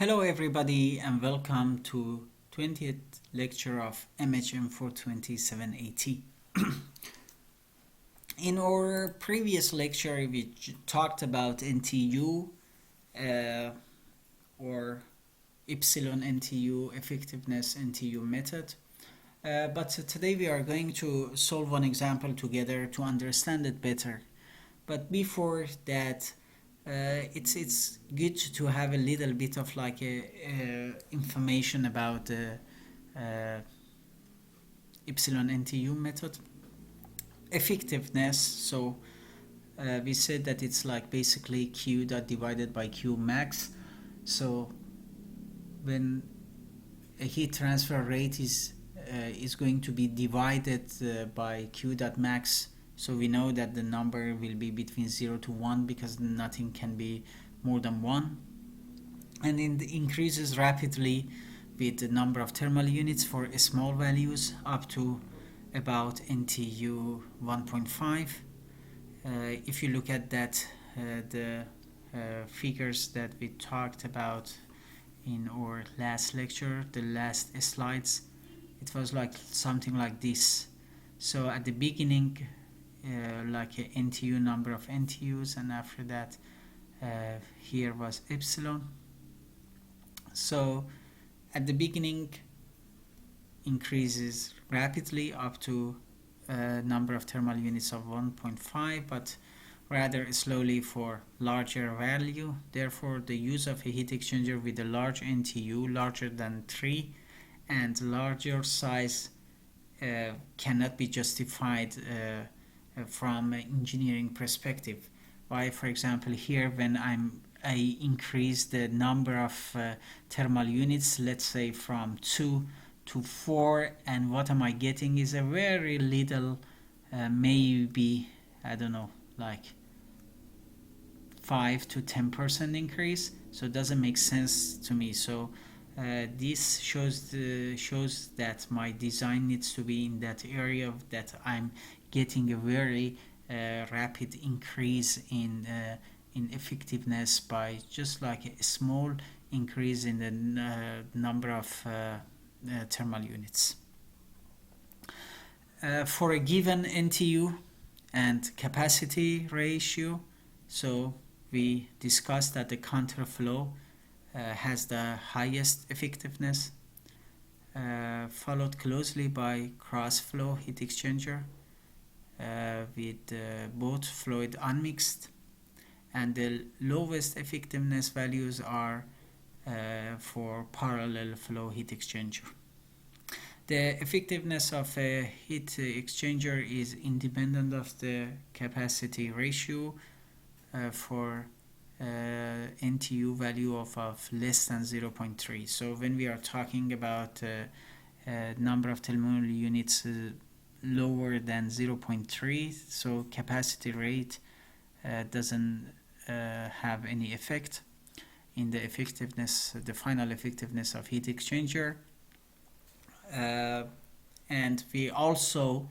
Hello everybody and welcome to 20th lecture of MHM 427AT. In our previous lecture we talked about NTU or epsilon NTU, effectiveness NTU method. But today we are going to solve one example together to understand it better. But before that, it's good to have a little bit of like information about the epsilon NTU method effectiveness. So we said that it's like basically Q dot divided by Q max. So when a heat transfer rate is going to be divided by Q dot max, so we know that the number will be between 0 to 1 because nothing can be more than 1, and it increases rapidly with the number of thermal units for small values up to about NTU 1.5. If you look at that, the figures that we talked about in our last lecture, the last slides, it was like something like this. So at the beginning, like a NTU, number of NTUs, and after that here was epsilon. So at the beginning increases rapidly up to number of thermal units of 1.5, but rather slowly for larger value. Therefore the use of a heat exchanger with a large NTU larger than 3 and larger size cannot be justified from an engineering perspective. Why? For example, here when I increase the number of thermal units, let's say from 2 to 4, and what am I getting is a very little, maybe, I don't know, like 5 to 10% increase. So it doesn't make sense to me. So this shows that my design needs to be in that area that I'm getting a very rapid increase in effectiveness by just like a small increase in the number of thermal units. For a given NTU and capacity ratio, so we discussed that the counterflow has the highest effectiveness, followed closely by cross-flow heat exchanger with both fluid unmixed, and the lowest effectiveness values are for parallel flow heat exchanger. The effectiveness of a heat exchanger is independent of the capacity ratio for NTU value of less than 0.3. So when we are talking about number of thermal units lower than 0.3, so capacity rate doesn't have any effect in the effectiveness, the final effectiveness of heat exchanger. And we also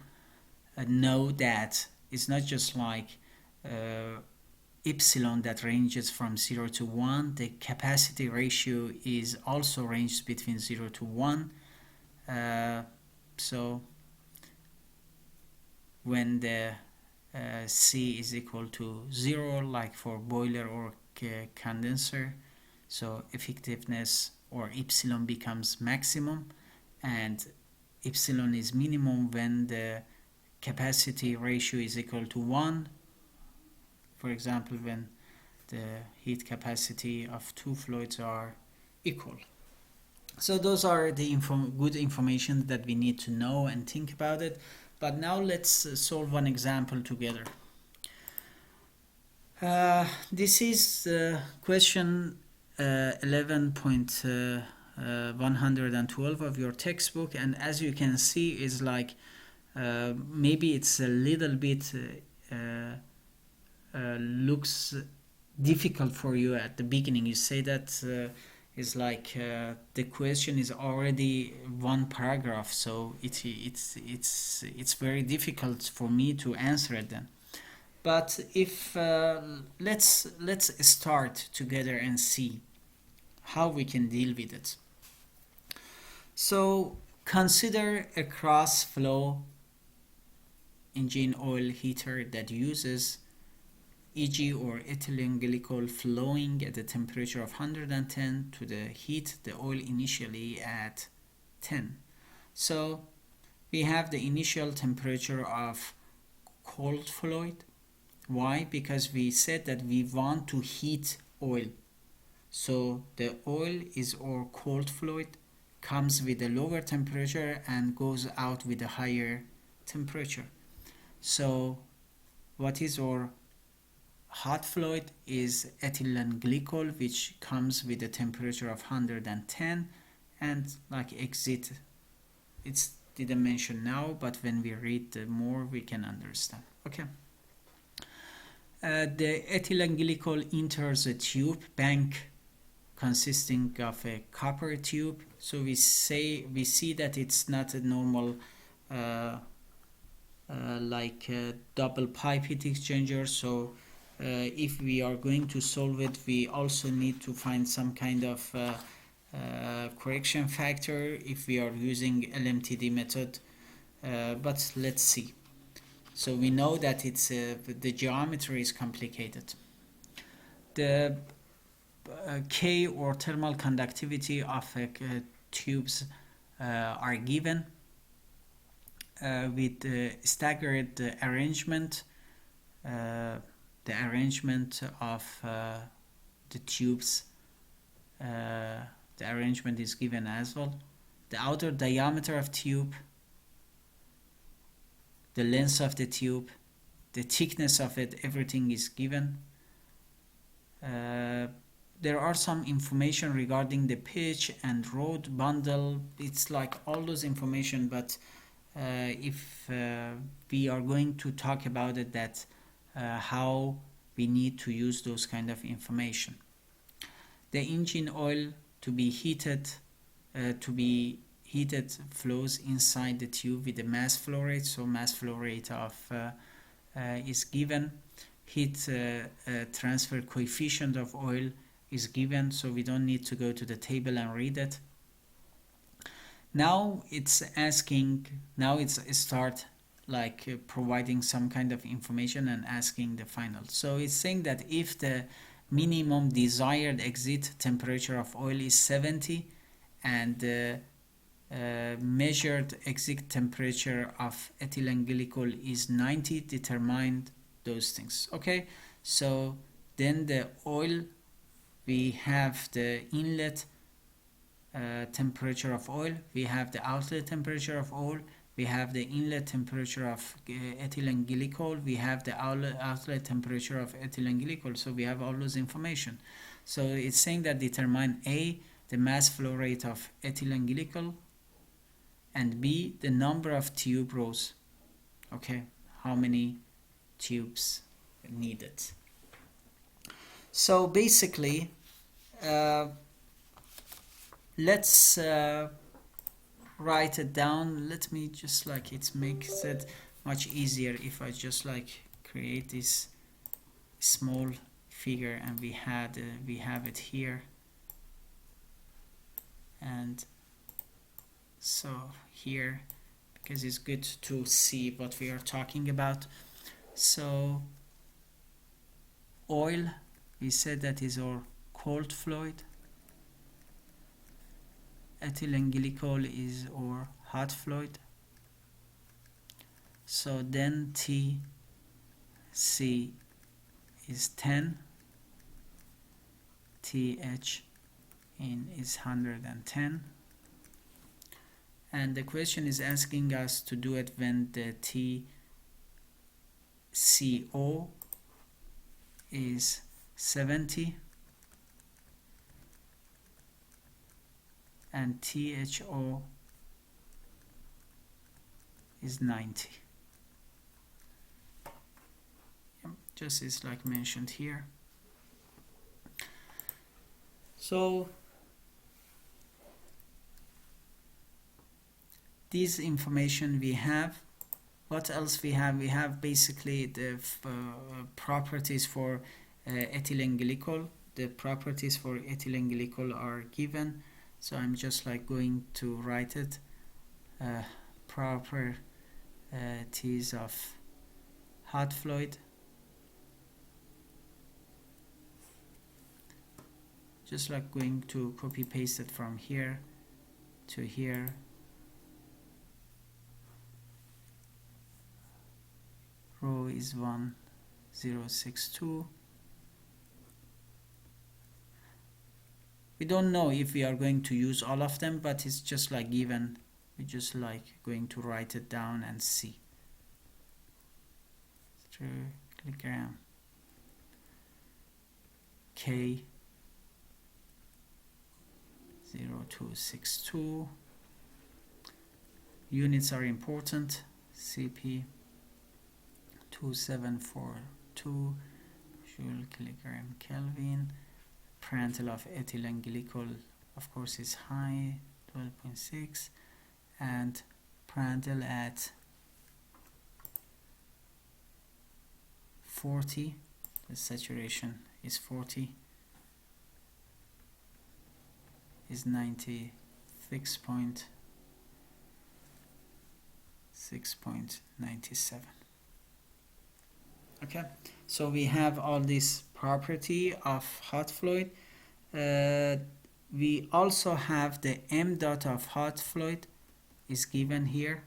know that it's not just like epsilon that ranges from 0 to 1. The capacity ratio is also ranged between 0 to 1. So when the C is equal to 0, like for boiler or condenser, so effectiveness or epsilon becomes maximum, and epsilon is minimum when the capacity ratio is equal to 1. For example, when the heat capacity of two fluids are equal. So those are the good information that we need to know and think about it. But now let's solve one example together. This is question 11.112 of your textbook, and as you can see is like maybe it's a little bit looks difficult for you at the beginning. You say that is like the question is already one paragraph, so it's very difficult for me to answer it then. But if let's start together and see. how we can deal with it. So consider a cross flow engine oil heater that uses EG or ethylene glycol flowing at a temperature of 110 to the heat the oil initially at 10. So we have the initial temperature of cold fluid. Why? Because we said that we want to heat oil. So the oil is our cold fluid, comes with a lower temperature and goes out with a higher temperature. So what is our hot fluid is ethylene glycol, which comes with a temperature of 110 and like exit. It's didn't mention now, but when we read more we can understand. Okay. The ethylene glycol enters a tube bank consisting of a copper tube. So we see that it's not a normal like a double pipe heat exchanger. So if we are going to solve it, we also need to find some kind of correction factor if we are using Lmtd method, but let's see. So we know that it's the geometry is complicated. The K or thermal conductivity of tubes are given with staggered arrangement. The arrangement of the tubes, the arrangement is given as well. The outer diameter of tube, the length of the tube, the thickness of it, everything is given. There are some information regarding the pitch and rod bundle. It's like all those information, but if we are going to talk about it, that how we need to use those kind of information. The engine oil to be heated flows inside the tube with the mass flow rate. So mass flow rate of is given. Heat transfer coefficient of oil is given, so we don't need to go to the table and read it. Now it's asking, now it's start like providing some kind of information and asking the final. So it's saying that if the minimum desired exit temperature of oil is 70 and the measured exit temperature of ethylene glycol is 90, determine those things. Okay, so then the oil, we have the inlet temperature of oil, we have the outlet temperature of oil, we have the inlet temperature of ethylene glycol, we have the outlet temperature of ethylene glycol. So we have all those information. So it's saying that determine A, the mass flow rate of ethylene glycol, and B, the number of tube rows. Okay, how many tubes needed. So basically let's write it down. Let me just like, it makes it much easier if I just like create this small figure and we have it here, and so here, because it's good to see what we are talking about. So oil, we said that is our cold fluid, ethylene glycol is our hot fluid. So then TC is 10, TH in is 110, and the question is asking us to do it when the TCO is 70 and THO is 90. Just is like mentioned here. So this information we have. What else we have? We have basically the properties for ethylene glycol. the properties for ethylene glycol are given, so I'm just like going to write it. Properties of hot fluid. Just like going to copy paste it from here to here. Row is 1062. We don't know if we are going to use all of them, but it's just like given. We're just like going to write it down and see. Kilogram K 0262. Units are important. CP 2742 joule kilogram Kelvin. Parental of ethylene glycol, of course, is high, 12.6, and parental at 40. The saturation is 40. Is 96.97. Okay, so we have all this property of hot fluid. We also have the m dot of hot fluid is given here.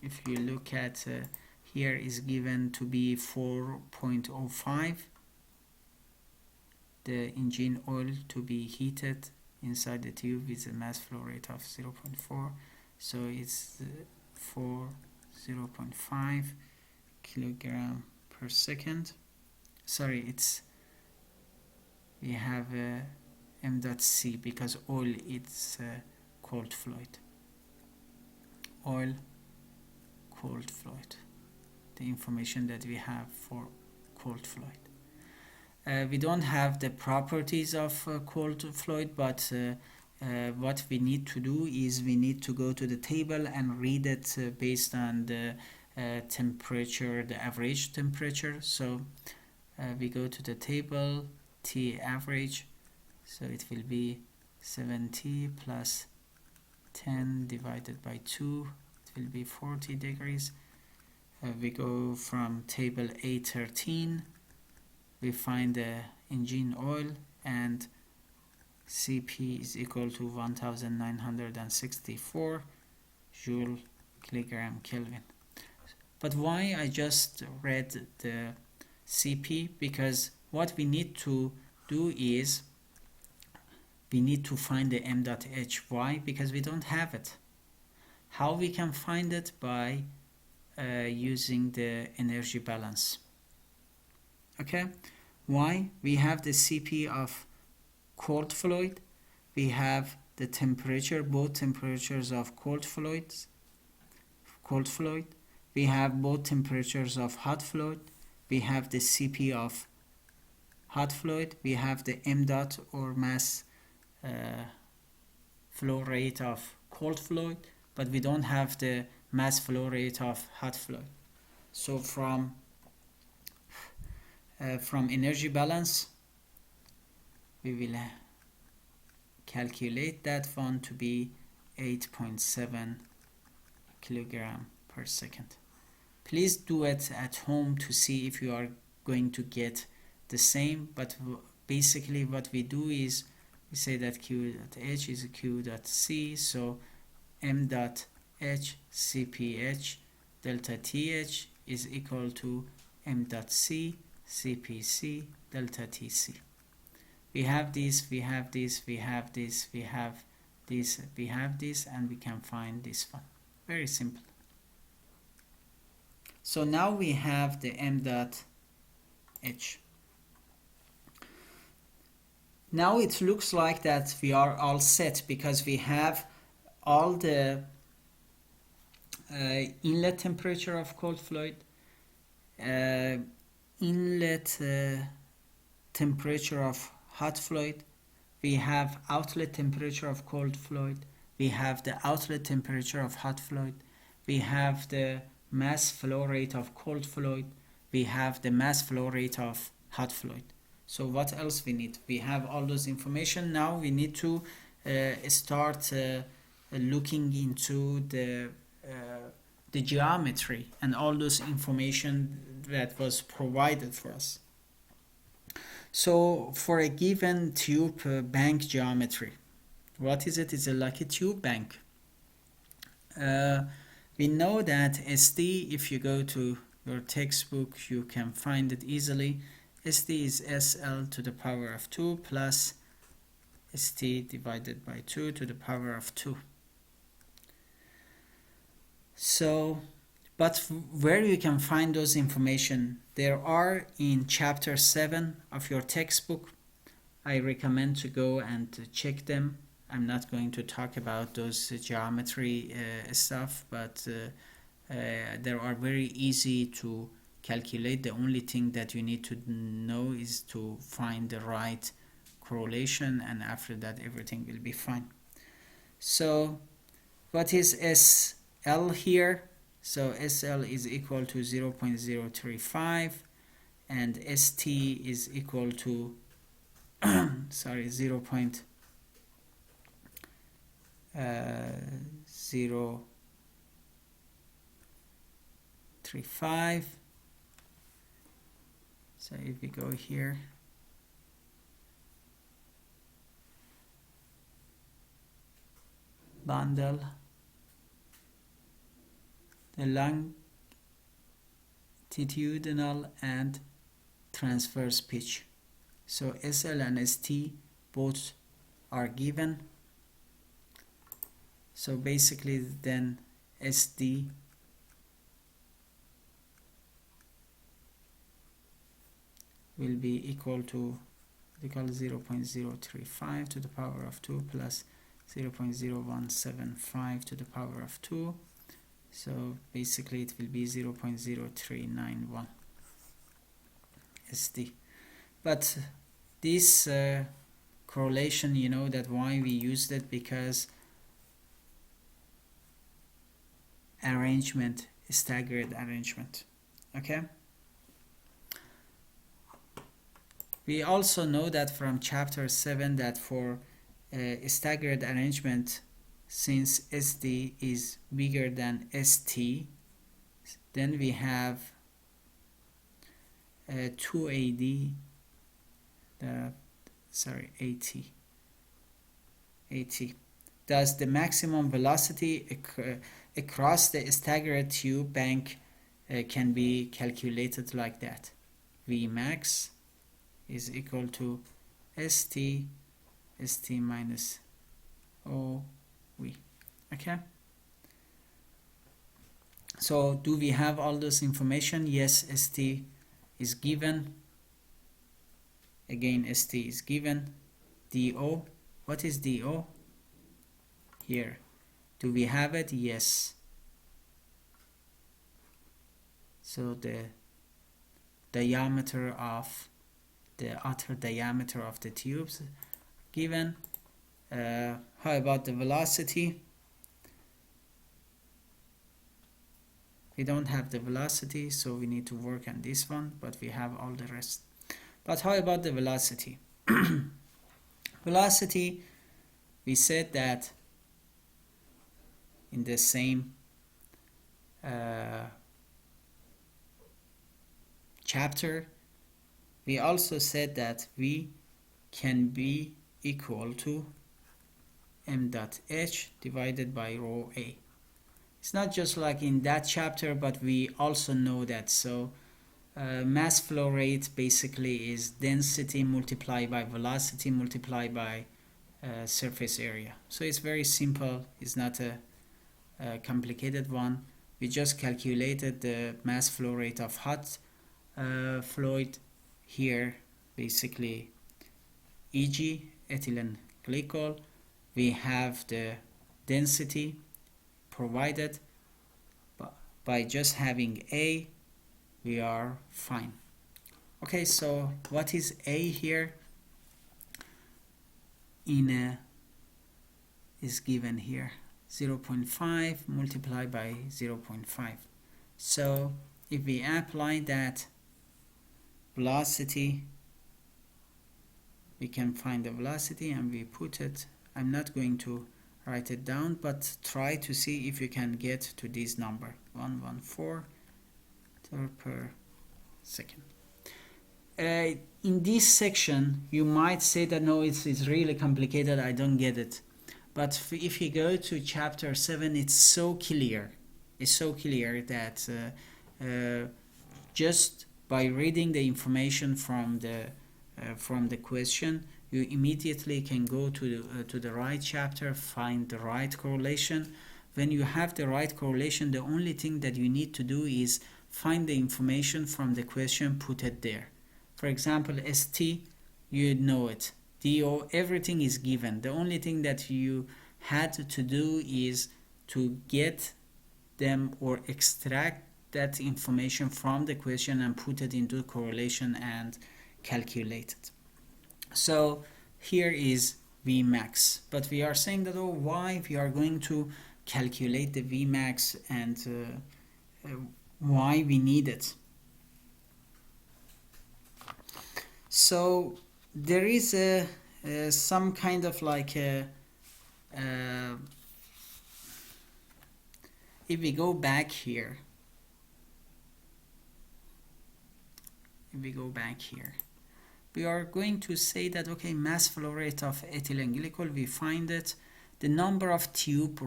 If you look at here, is given to be 4.05. The engine oil to be heated inside the tube with a mass flow rate of 0.4, so it's 0.5 kilogram per second. Sorry, it's we have m dot c because oil it's cold fluid. Oil, cold fluid. The information that we have for cold fluid. We don't have the properties of cold fluid, but what we need to do is we need to go to the table and read it based on the temperature, the average temperature. So we go to the table, T average, so it will be 70 plus 10 divided by 2, it will be 40 degrees. We go from table A13, we find the engine oil, and CP is equal to 1964 joule kilogram Kelvin. But why I just read the CP? Because what we need to do is we need to find the m dot h. Why? Because we don't have it. How we can find it? By using the energy balance. Okay, why? We have the CP of cold fluid, we have the temperature, both temperatures of cold fluid, we have both temperatures of hot fluid, we have the CP of hot fluid, we have the m dot or mass flow rate of cold fluid, but we don't have the mass flow rate of hot fluid. So from energy balance, we will calculate that one to be 8.7 kilogram per second. Please do it at home to see if you are going to get the same, but basically what we do is we say that Q dot H is Q dot C, so M dot H CPH delta TH is equal to M dot C CPC delta TC. We have this, we have this, we have this, we have this, we have this, and we can find this one. Very simple. So now we have the M dot H. Now it looks like that we are all set because we have all the inlet temperature of cold fluid, inlet temperature of hot fluid, we have outlet temperature of cold fluid, we have the outlet temperature of hot fluid, we have the mass flow rate of cold fluid, we have the mass flow rate of hot fluid. So what else we need? We have all those information. Now we need to start looking into the geometry and all those information that was provided for us. So for a given tube bank geometry, what is it? It's like a tube bank. We know that SD, if you go to your textbook, you can find it easily. SD is SL to the power of 2 plus ST divided by 2 to the power of 2. So, but where you can find those information, there are in chapter 7 of your textbook. I recommend to go and check them. I'm not going to talk about those geometry stuff, but they are very easy to calculate. The only thing that you need to know is to find the right correlation, and after that everything will be fine. So what is SL here? So SL is equal to 0.035 and ST is equal to 0.035. So if we go here, bundle, the longitudinal and transverse pitch. So SL and ST both are given. So basically then SD will be equal to 0.035 to the power of 2 plus 0.0175 to the power of 2. So basically it will be 0.0391 SD. But this correlation, you know that why we used it, because arrangement, staggered arrangement. Okay. We also know that from chapter 7 that for staggered arrangement, since SD is bigger than ST, then we have 2AD, AT. Thus the maximum velocity across the staggered tube bank can be calculated like that. Vmax is equal to ST minus OV. Okay. So do we have all this information? Yes, ST is given. Again, ST is given. DO. What is DO? Here. Do we have it? Yes. So the diameter of the outer diameter of the tubes given. How about the velocity? We don't have the velocity, so we need to work on this one, but we have all the rest. But how about the velocity? Velocity, we said that in the same chapter, we also said that V can be equal to m dot h divided by rho a. It's not just like in that chapter, but we also know that. So mass flow rate basically is density multiplied by velocity multiplied by surface area. So it's very simple. It's not a complicated one. We just calculated the mass flow rate of hot fluid here, basically EG, ethylene glycol. We have the density provided. By just having A, we are fine. Okay, so what is A here? Is given here, 0.5 multiplied by 0.5. So if we apply that velocity we can find the velocity and we put it. I'm not going to write it down, but try to see if you can get to this number, 114 per second. In this section you might say that no, it's really complicated, I don't get it. But if you go to chapter 7, it's so clear. It's so clear that just by reading the information from the question, you immediately can go to the right chapter, find the right correlation. When you have the right correlation, the only thing that you need to do is find the information from the question, put it there. For example, ST, you know it. DO, everything is given. The only thing that you had to do is to get them or extract that information from the question and put it into correlation and calculate it. So here is Vmax, but we are saying that, oh, why we are going to calculate the Vmax and why we need it. So there is some kind of like if we go back here, we are going to say that, okay, mass flow rate of ethylene glycol, we find it, the number of tube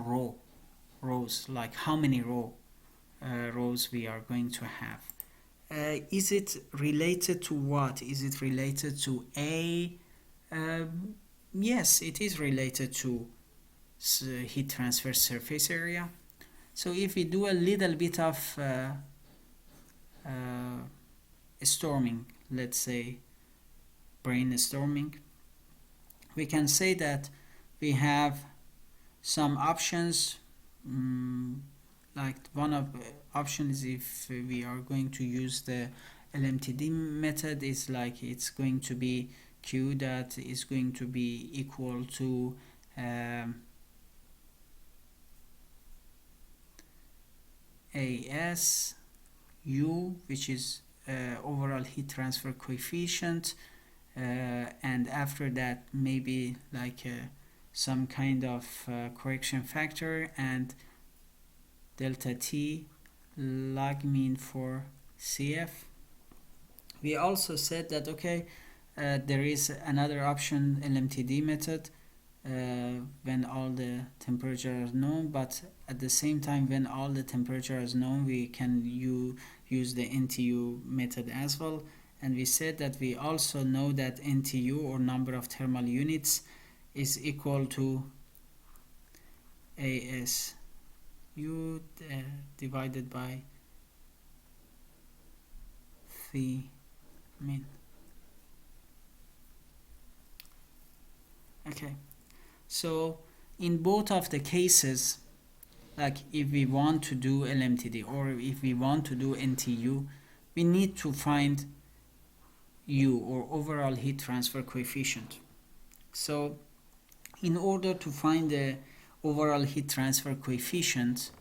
rows, like how many rows we are going to have. Is it related to what? Is it related to A? Yes, it is related to heat transfer surface area. So if we do a little bit of storming, let's say brainstorming, we can say that we have some options. Like one of options, if we are going to use the Lmtd method, is like it's going to be Q that is going to be equal to AS U, which is overall heat transfer coefficient, and after that maybe like some kind of correction factor, and delta T log mean for CF. We also said that, okay, there is another option, Lmtd method, when all the temperature is known, but at the same time when all the temperature is known, we can use the NTU method as well. And we said that we also know that NTU, or number of thermal units, is equal to AS U divided by phi min. Okay, so in both of the cases, like if we want to do LMTD or if we want to do NTU, we need to find U, or overall heat transfer coefficient. So in order to find the overall heat transfer coefficient,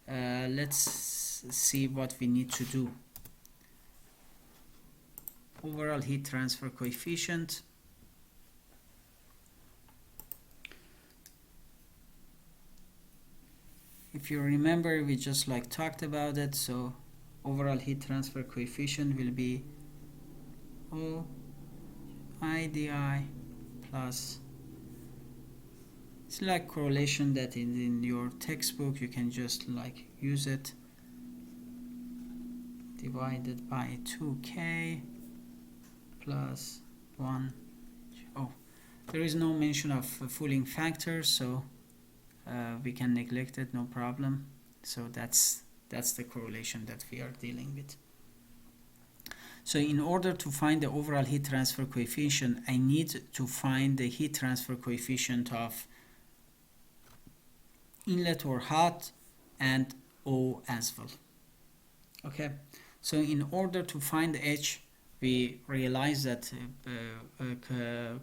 let's see what we need to do. Overall heat transfer coefficient, if you remember, we just like talked about it. So overall heat transfer coefficient will be OIDI plus, it's like correlation that in your textbook you can just like use it, divided by 2K plus 1. Oh, there is no mention of fouling factor, so we can neglect it, no problem. So that's the correlation that we are dealing with. So in order to find the overall heat transfer coefficient, I need to find the heat transfer coefficient of inlet or hot and O as well. Okay, so in order to find H, we realize that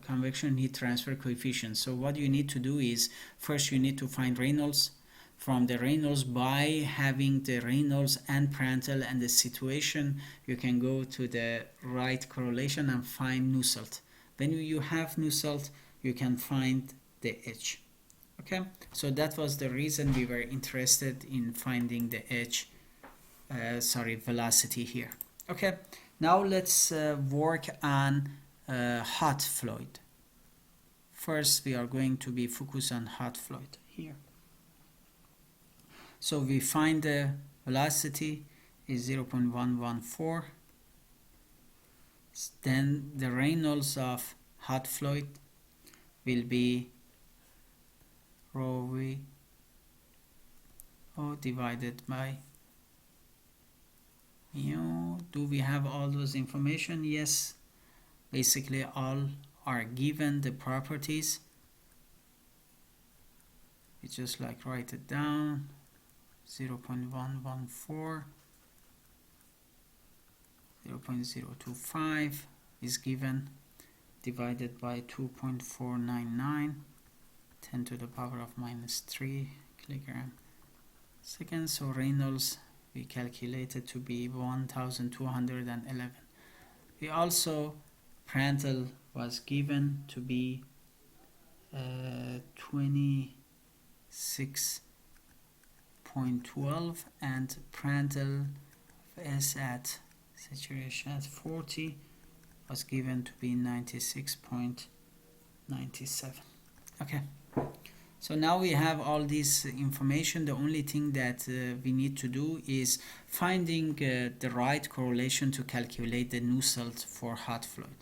convection heat transfer coefficient. So what you need to do is, first you need to find Reynolds. From the Reynolds, by having the Reynolds and Prandtl and the situation, you can go to the right correlation and find Nusselt. when you have new salt, you can find the H. Okay, so that was the reason we were interested in finding the H, velocity here. Okay, now let's work on hot fluid. First, we are going to be focused on hot fluid here. So we find the velocity is 0.114. Then the Reynolds of hot fluid will be rho V O divided by mu. Do we have all those information? Yes, basically all are given the properties. We just like write it down. 0.114, 0.025 is given, divided by 2.499, 10 to the power of minus 3 kilogram second. So Reynolds we calculated to be 1211. We also, Prandtl was given to be 26.12, and Prandtl S at saturation at 40 was given to be 96.97. Okay, so now we have all this information. The only thing that we need to do is finding the right correlation to calculate the Nusselt for hot fluid.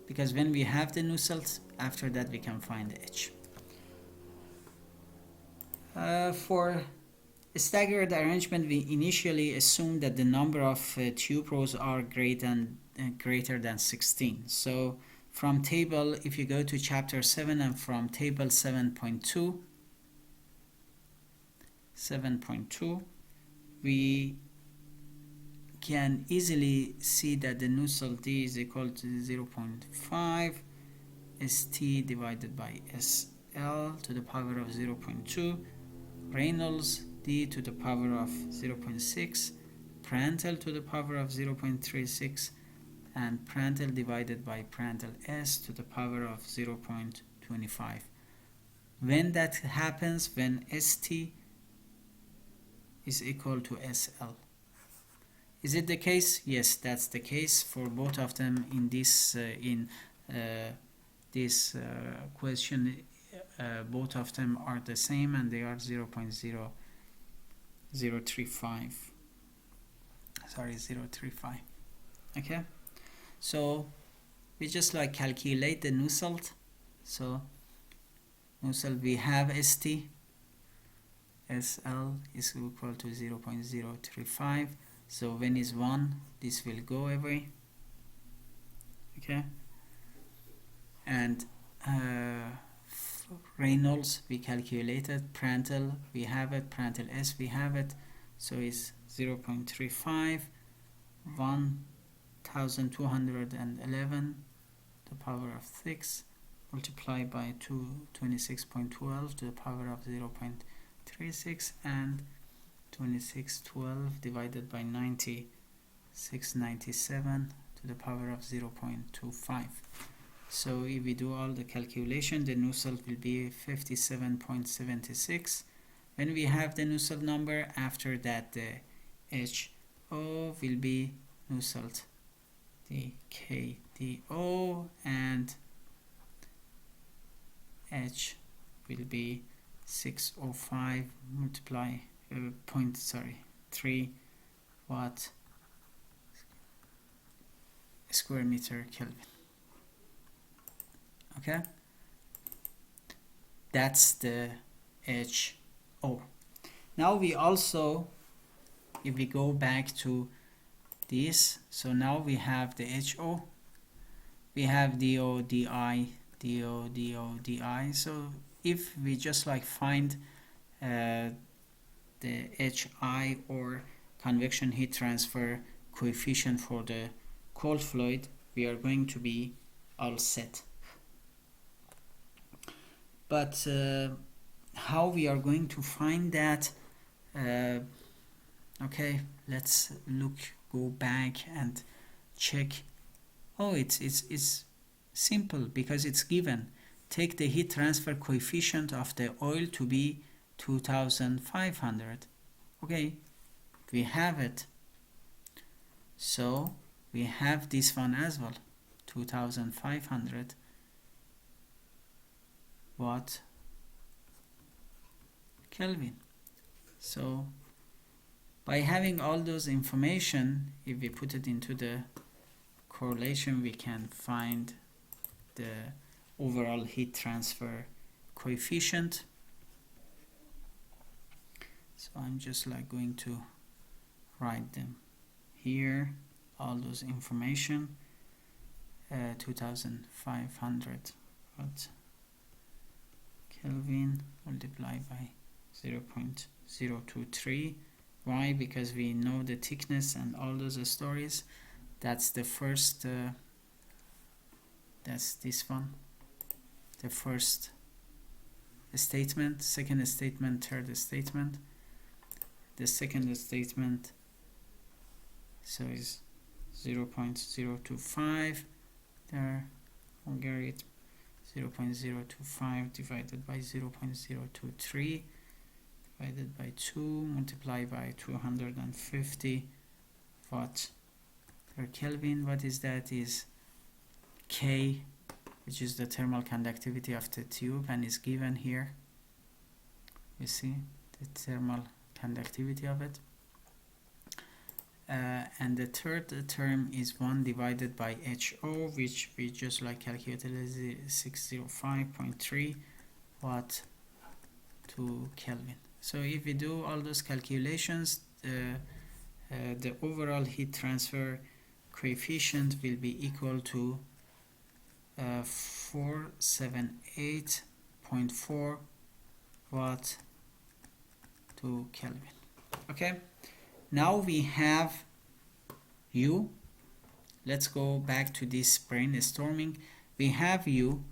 Because when we have the Nusselt, after that we can find the H. For staggered arrangement, we initially assume that the number of tube rows are greater than 16. So from table, if you go to chapter 7 and from table 7.2, we can easily see that the Nusselt D is equal to 0.5 St divided by SL to the power of 0.2, Reynolds D to the power of 0.6, Prandtl to the power of 0.36, and Prandtl divided by Prandtl S to the power of 0.25. When that happens, when St is equal to SL. Is it the case? Yes, that's the case for both of them in this question. Both of them are the same, and they are 0.035. Sorry, 0.35. Okay, so we just like calculate the Nusselt. So Nusselt, we have St, SL is equal to 0.035. So when is 1, this will go away. Okay, and Reynolds we calculated, Prandtl we have it, Prandtl S we have it, so it's 0.35, 1211 to the power of 6 multiplied by 26.12 to the power of 0.36, and 2612 divided by 9697 to the power of 0.25. So if we do all the calculation, the Nusselt will be 57.76. When we have the Nusselt number, after that the HO will be Nusselt DKDO, and H will be 605 multiply 3 watt square meter Kelvin. Okay, that's the HO. Now we also, if we go back to this, so now we have the HO, we have DO, DI, DO, DO, DI. So if we just like find the HI, or convection heat transfer coefficient for the cold fluid, we are going to be all set. But how we are going to find that? Okay, let's look go back and check. Oh, it's simple because it's given. Take the heat transfer coefficient of the oil to be 2500. Okay, we have it. So we have this one as well, 2500 watt Kelvin. So by having all those information, if we put it into the correlation, we can find the overall heat transfer coefficient. So I'm just like going to write them here, all those information. 2500 watt Kelvin multiplied by 0.023. Why? Because we know the thickness and all those stories. That's the first, that's this one, the first statement. Second statement, third statement. The second statement, so is 0.025 there, logarithm 0.025 divided by 0.023 divided by 2 multiplied by 250 watt per Kelvin. What is that? Is K, which is the thermal conductivity of the tube, and is given here. You see the thermal conductivity of it. And the third term is 1 divided by HO, which we just like calculated as 605.3 watt to Kelvin. So if we do all those calculations, the overall heat transfer coefficient will be equal to 478.4 watt to Kelvin. Okay, now we have U. Let's go back to this brainstorming. We have U.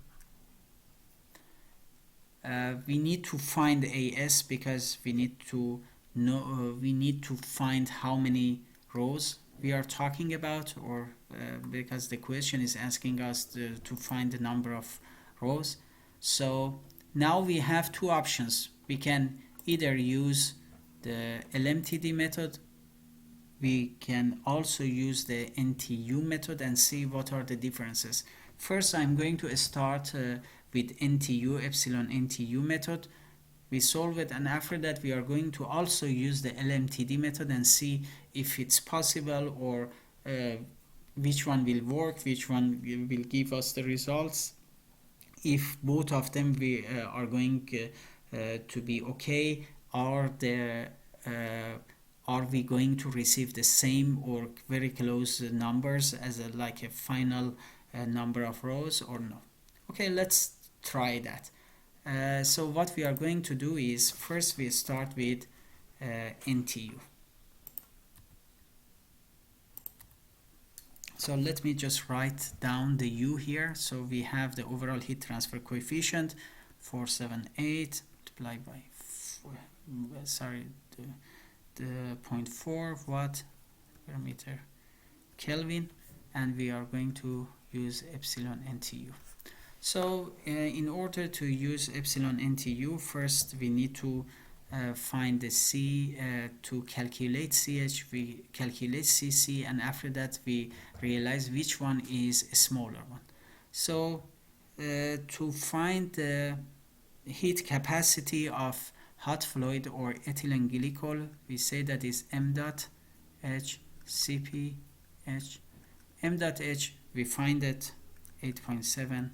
We need to find AS because we need to know, we need to find how many rows we are talking about, or because the question is asking us to find the number of rows. So now we have two options. We can either use the Lmtd method, we can also use the NTU method and see what are the differences. First, I'm going to start with NTU, epsilon NTU method. We solve it, and after that we are going to also use the Lmtd method and see if it's possible, or which one will work, which one will give us the results. If both of them we are going to be okay, are we going to receive the same or very close numbers as like a final number of rows or no? Okay, let's try that. So what we are going to do is, first we start with NTU. So let me just write down the U here. So we have the overall heat transfer coefficient 478 multiplied by the 0.4 watt per meter Kelvin, and we are going to use epsilon NTU. So in order to use epsilon NTU, first we need to find the C. To calculate CH, we calculate CC, and after that we realize which one is a smaller one. So to find the heat capacity of hot fluid or ethylene glycol, we say that is m dot h Cp h. M dot h, we find it 8.7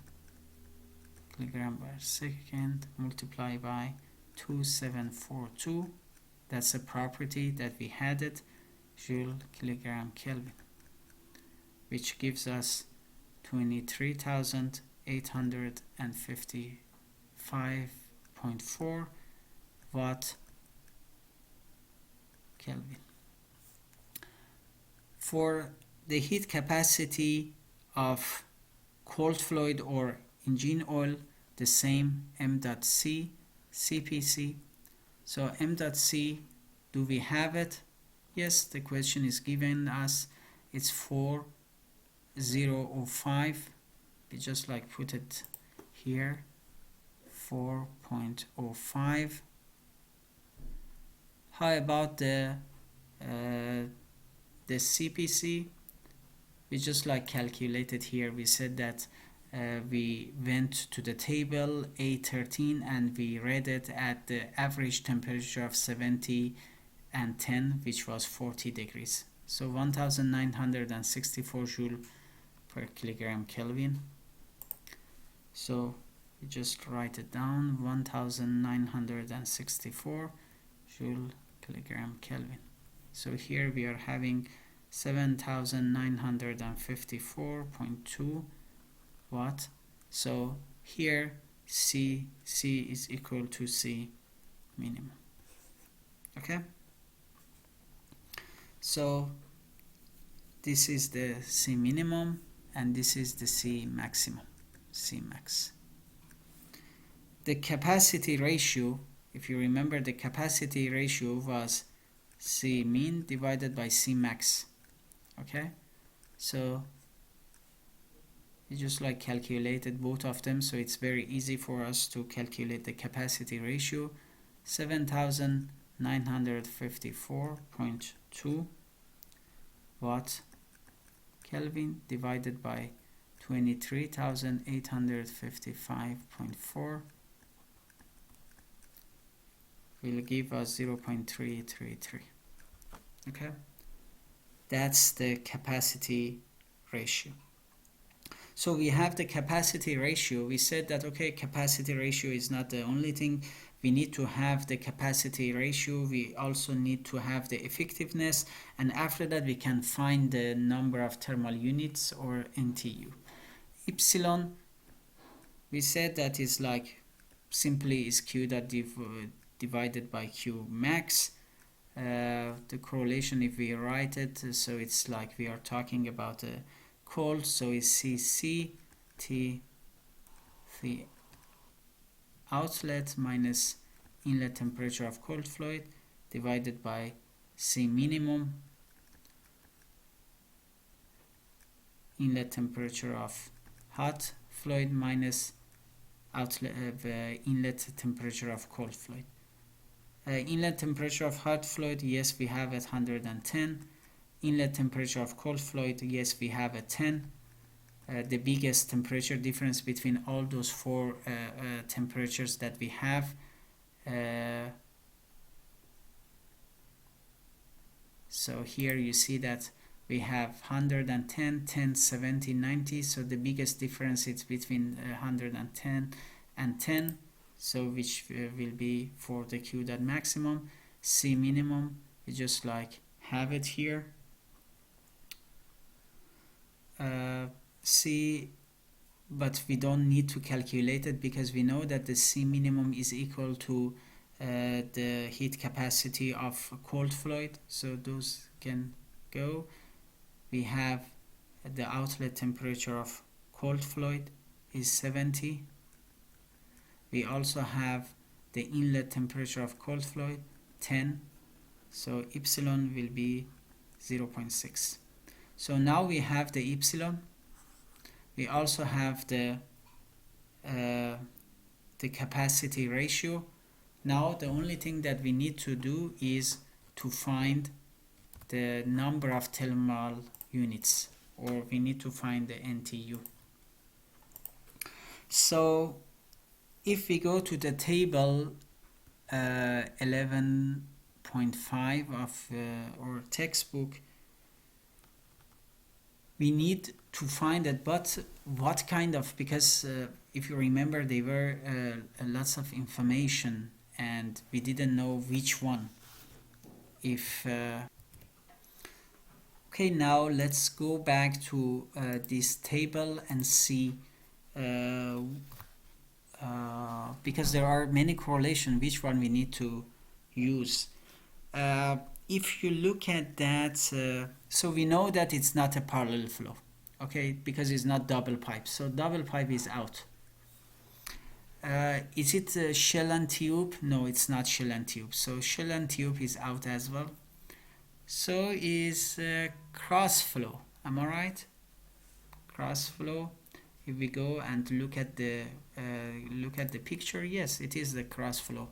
kilogram per second multiplied by 2742. That's a property that we had it, Joule kilogram Kelvin, which gives us 23,855.4 watt Kelvin. For the heat capacity of cold fluid or engine oil, the same, m dot c CPC. So m dot c, do we have it? Yes, the question is given us, it's 4.005. We just like put it here, 4.05. How about the CPC? We just like calculated here. We said that we went to the table A13 and we read it at the average temperature of 70 and 10, which was 40 degrees. So 1964 joule per kilogram Kelvin. So we just write it down, 1964 joule kilogram Kelvin. So here we are having 7954.2 watt. So here C is equal to C minimum. Okay, so this is the C minimum and this is the C maximum, C max. The capacity ratio, if you remember, the capacity ratio was C min divided by C max. Okay, so you just like calculated both of them, so it's very easy for us to calculate the capacity ratio. 7954.2 watt Kelvin divided by 23,855.4 will give us 0.333. Okay, that's the capacity ratio. So we have the capacity ratio. We said that, okay, capacity ratio is not the only thing. We need to have the capacity ratio. We also need to have the effectiveness. And after that, we can find the number of thermal units, or NTU. Epsilon, we said that is like simply is Q dot divided by Q max. The correlation, if we write it, so it's like we are talking about a cold, so it's CC T the outlet minus inlet temperature of cold fluid divided by C minimum inlet temperature of hot fluid minus outlet inlet temperature of cold fluid. Inlet temperature of hot fluid, yes, we have at 110. Inlet temperature of cold fluid, yes, we have at 10. The biggest temperature difference between all those four temperatures that we have. So here you see that we have 110, 10, 70, 90. So the biggest difference is between 110 and 10. So which will be for the Q dot maximum. C minimum, we just like have it here. C, but we don't need to calculate it because we know that the C minimum is equal to the heat capacity of cold fluid. So those can go. We have the outlet temperature of cold fluid is 70. We also have the inlet temperature of cold fluid 10. So epsilon will be 0.6. So now we have the epsilon. We also have the capacity ratio. Now the only thing that we need to do is to find the number of thermal units, or we need to find the NTU. So if we go to the table 11.5 of our textbook, we need to find it, but what kind of, because if you remember, there were lots of information and we didn't know which one. If okay, now let's go back to this table and see, because there are many correlations, which one we need to use. If you look at that, so we know that it's not a parallel flow, okay, because it's not double pipe. So double pipe is out. Is it shell and tube? No, it's not shell and tube. So shell and tube is out as well. So is cross flow. Am I right? Cross flow. If we go and look at the picture, yes, it is the cross flow.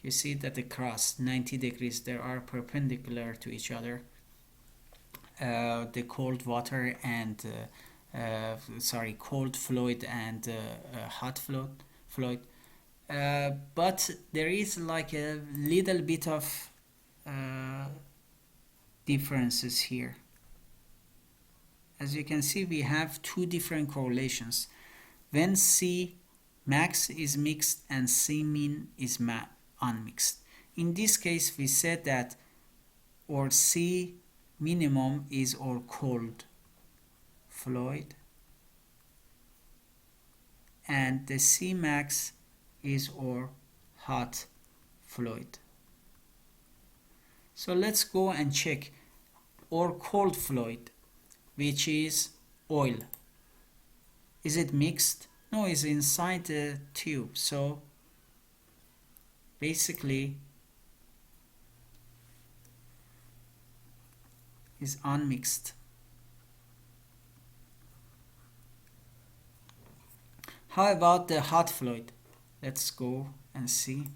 You see that the cross 90 degrees, they are perpendicular to each other. The cold water and cold fluid and hot fluid. But there is like a little bit of differences here. As you can see, we have two different correlations. When C max is mixed and C min is unmixed. In this case, we said that our C minimum is our cold fluid and the C max is our hot fluid. So let's go and check our cold fluid, which is oil. Is it mixed? No, it's inside the tube. So basically is unmixed. How about the hot fluid? Let's go and see.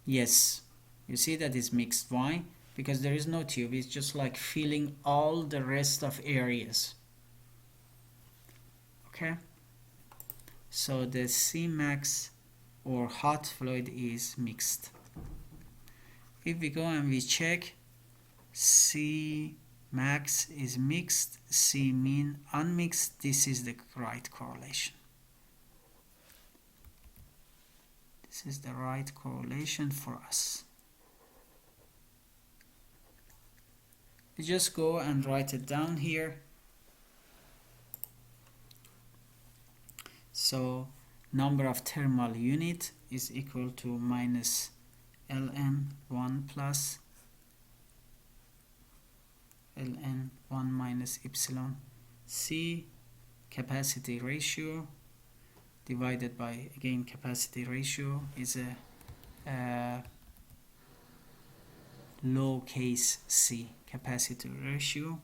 Yes, you see that it's mixed. Why? Because there is no tube. It's just like filling all the rest of areas. Okay, so the C max or hot fluid is mixed. If we go and we check, C max is mixed, C min unmixed, this is the right correlation. This is the right correlation for us. We just go and write it down here. So number of thermal unit is equal to minus ln1 plus ln1 minus epsilon C capacity ratio divided by, again, capacity ratio is a low case c, capacity ratio.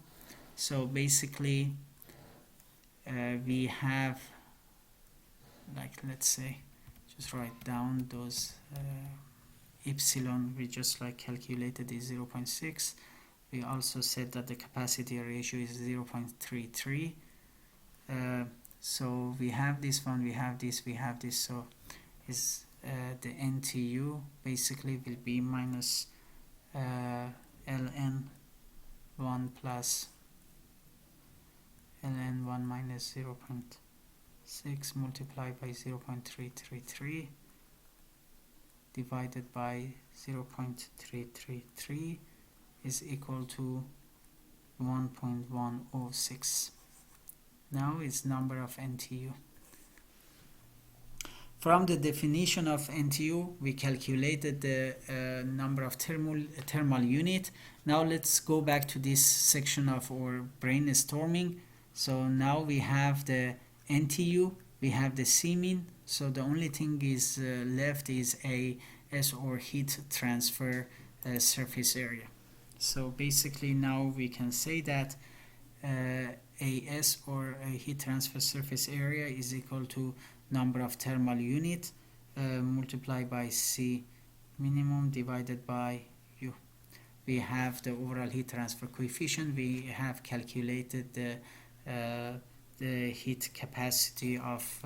So basically we have, like, let's say, just write down those epsilon we just like calculated is 0.6. We also said that the capacity ratio is 0.33. So we have this one, we have this, so is the NTU basically will be minus ln1 plus ln1 minus 0.6 multiplied by 0.333 divided by 0.333 is equal to 1.106. Now it's number of NTU. From the definition of NTU, we calculated the number of thermal unit. Now let's go back to this section of our brainstorming. So now we have the NTU, we have the C min. So the only thing is left is AS or heat transfer surface area. So basically now we can say that AS or a heat transfer surface area is equal to number of thermal unit multiplied by C minimum divided by U. We have the overall heat transfer coefficient. We have calculated the heat capacity of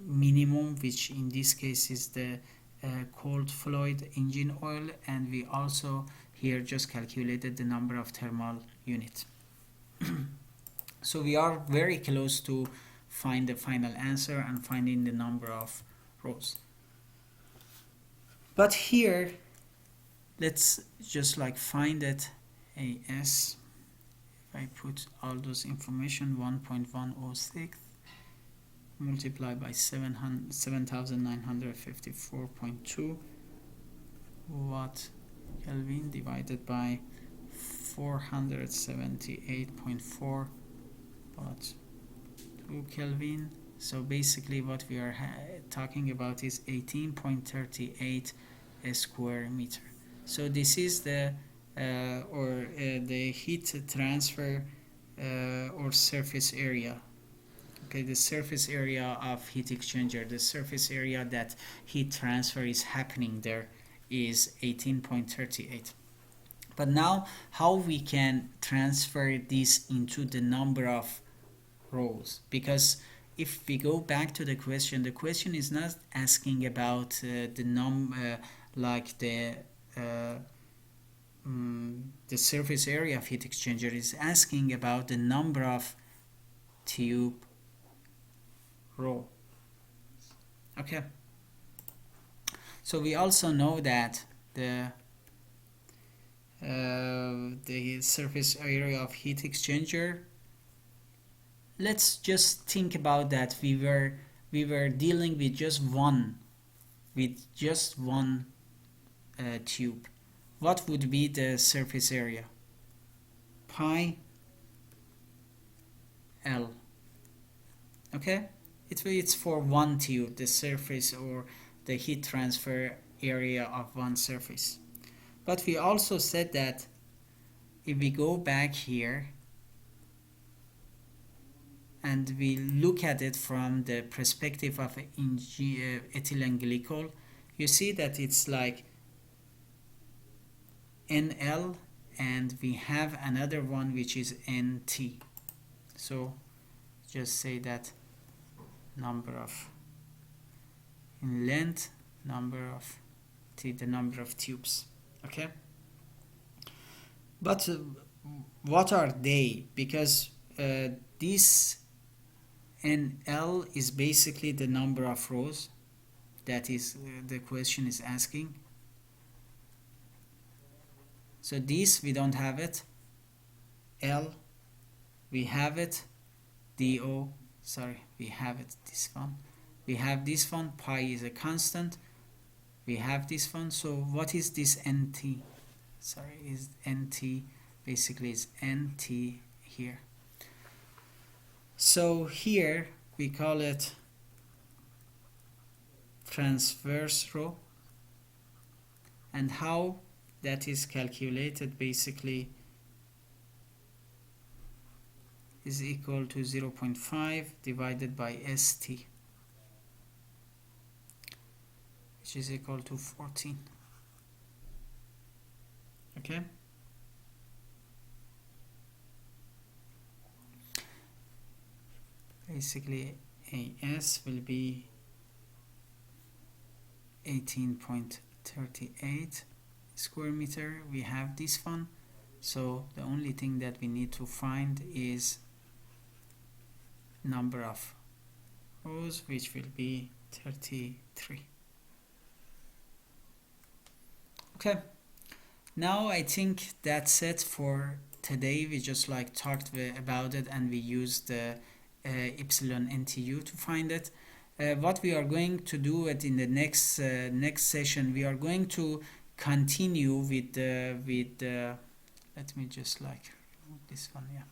minimum, which in this case is the cold fluid engine oil, and we also here just calculated the number of thermal units. So we are very close to find the final answer and finding the number of rows. But here, let's just like find it AS. If I put all those information, 1.106 multiplied by 7,954.2 watt Kelvin divided by 478.4 watt 2 Kelvin. So basically what we are talking about is 18.38 square meter. So this is the the heat transfer or surface area. Okay, the surface area of heat exchanger, the surface area that heat transfer is happening there is 18.38. But now, how we can transfer this into the number of rows? Because if we go back to the question is not asking about like the surface area of heat exchanger. Is asking about the number of tube row. Okay, so we also know that the surface area of heat exchanger, let's just think about that we were dealing with just one tube. What would be the surface area? Pi L. Okay, it's for one tube, the surface or the heat transfer area of one surface. But we also said that if we go back here and we look at it from the perspective of ethylene glycol, you see that it's like NL, and we have another one which is NT. So just say that number of in length, number of T, the number of tubes. Okay, but what are they? Because this NL is basically the number of rows. That is the question is asking. So this we don't have it. L we have it. DO, sorry, we have it, this one. We have this one, pi is a constant. We have this one. So what is this NT? Sorry, is NT, basically is NT here. So here we call it transverse row, and how that is calculated basically is equal to 0.5 divided by ST, which is equal to 14. Okay, basically AS will be 18.38 square meter. We have this one, so the only thing that we need to find is number of rows, which will be 33. Okay, now I think that's it for today. We just like talked about it, and we used the epsilon NTU to find it. What we are going to do it in the next session, we are going to continue with the let me just like remove this one. Yeah,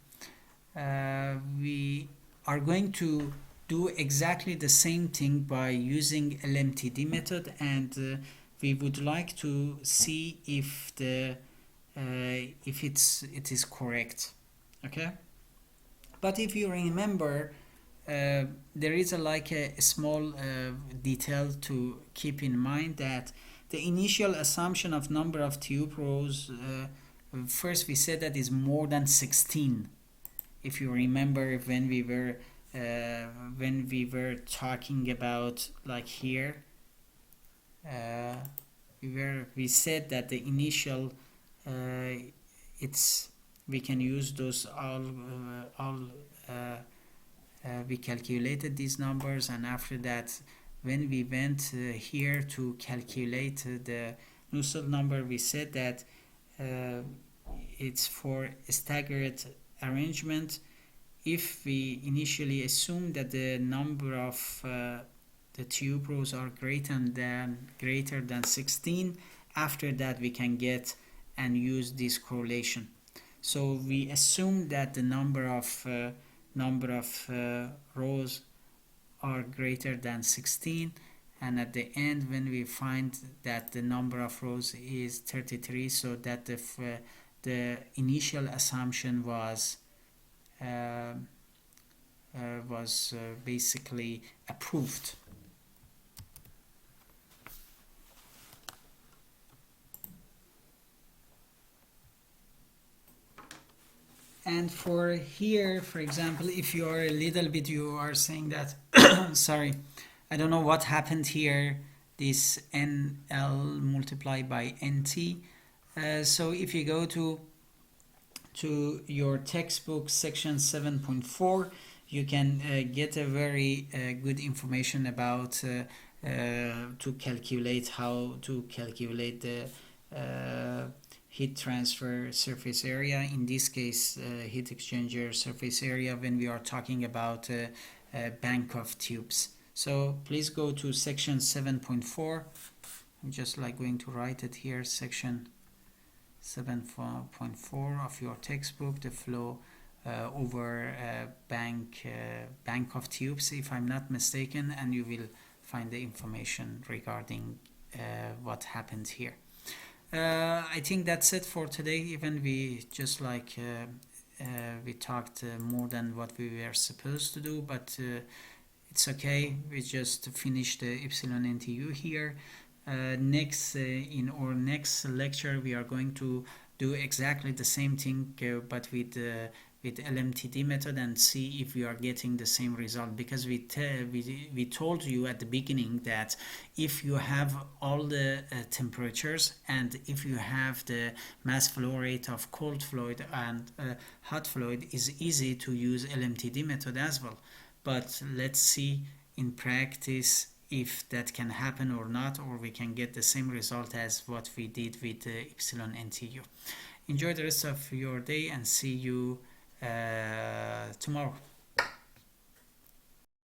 we are going to do exactly the same thing by using Lmtd method, and we would like to see if if it is correct. Okay, but if you remember, there is a small detail to keep in mind, that the initial assumption of number of tube rows, first we said that is more than 16. If you remember, when we were talking about like here, we said that the initial we can use those we calculated these numbers, and after that, when we went here to calculate the Nusselt number, we said that it's for a staggered arrangement. If we initially assume that the number of the tube rows are greater than 16, after that we can get and use this correlation. So we assume that the number of rows are greater than 16, and at the end when we find that the number of rows is 33, so that the initial assumption was basically approved. And for here, for example, if you are a little bit, you are saying that sorry, I don't know what happened here, this NL multiplied by NT. So if you go to your textbook section 7.4, you can get a very good information about to calculate how to calculate the heat transfer surface area, in this case heat exchanger surface area, when we are talking about a bank of tubes. So please go to section 7.4. I'm just like going to write it here, section 7.4 of your textbook, the flow over bank of tubes, if I'm not mistaken, and you will find the information regarding what happened here. I think that's it for today. Even we just like we talked more than what we were supposed to do, but it's okay. We just finished the epsilon NTU here. Next in our next lecture we are going to do exactly the same thing, but with Lmtd method, and see if we are getting the same result, because we told you at the beginning that if you have all the temperatures, and if you have the mass flow rate of cold fluid and hot fluid, is easy to use Lmtd method as well. But let's see in practice if that can happen or not, or we can get the same result as what we did with epsilon NTU. Enjoy the rest of your day and see you tomorrow.